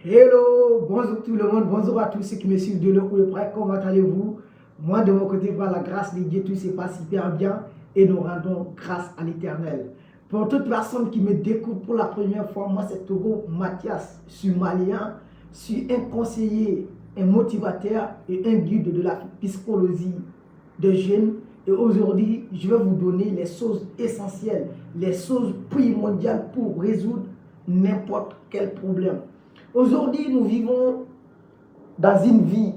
Hello, bonjour tout le monde, bonjour à tous ceux qui me suivent de loin ou de près, comment allez-vous? Moi de mon côté, par la grâce de Dieu, tout se passe hyper bien et nous rendons grâce à l'Éternel. Pour toute personne qui me découvre pour la première fois, moi c'est Togo Mathias, je suis malien, je suis un conseiller, un motivateur et un guide de la psychologie de jeunes. Et aujourd'hui, je vais vous donner les choses essentielles, les choses primordiales pour résoudre n'importe quel problème. Aujourd'hui, nous vivons dans une vie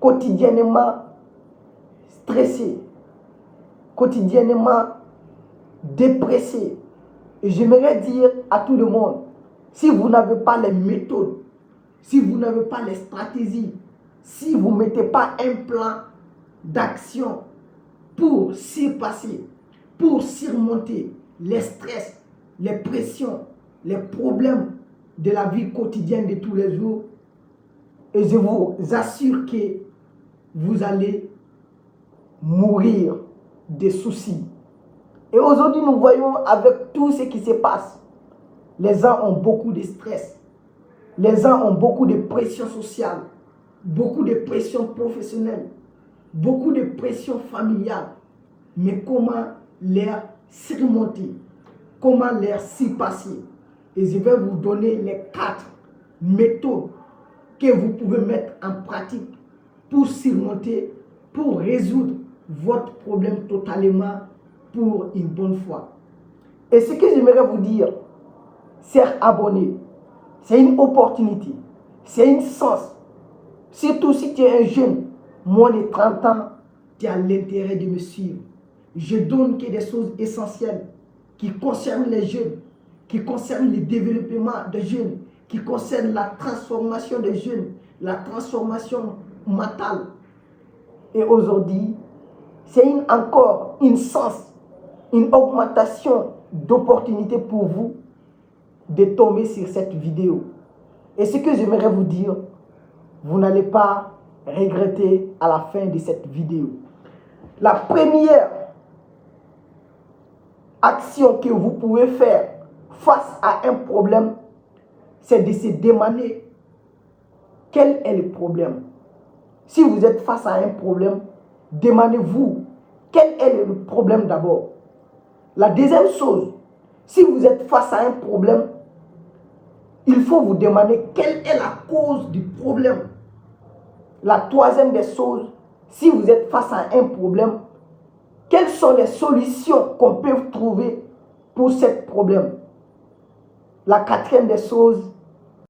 quotidiennement stressée, quotidiennement dépressée. Et j'aimerais dire à tout le monde, si vous n'avez pas les méthodes, si vous n'avez pas les stratégies, si vous ne mettez pas un plan d'action pour surpasser, pour surmonter les stress, les pressions, les problèmes de la vie quotidienne de tous les jours, et je vous assure que vous allez mourir de soucis. Et aujourd'hui, nous voyons avec tout ce qui se passe, les gens ont beaucoup de stress, les gens ont beaucoup de pression sociale, beaucoup de pression professionnelle, beaucoup de pression familiale. Mais comment les surmonter? Comment les surpasser? Et je vais vous donner les 4 méthodes que vous pouvez mettre en pratique pour surmonter, pour résoudre votre problème totalement pour une bonne fois. Et ce que j'aimerais vous dire, c'est abonner. C'est une opportunité. C'est une chance. Surtout si tu es un jeune, moins de 30 ans, tu as l'intérêt de me suivre. Je donne que des choses essentielles qui concernent les jeunes, qui concernent le développement des jeunes, qui concernent la transformation des jeunes, la transformation mentale. Et aujourd'hui, c'est encore une chance, une augmentation d'opportunités pour vous de tomber sur cette vidéo. Et ce que j'aimerais vous dire, vous n'allez pas regretter à la fin de cette vidéo. La première action que vous pouvez faire face à un problème, c'est de se demander quel est le problème. Si vous êtes face à un problème, demandez-vous quel est le problème d'abord. La deuxième chose, si vous êtes face à un problème, il faut vous demander quelle est la cause du problème. La troisième des choses, si vous êtes face à un problème, quelles sont les solutions qu'on peut trouver pour ce problème? La quatrième des choses,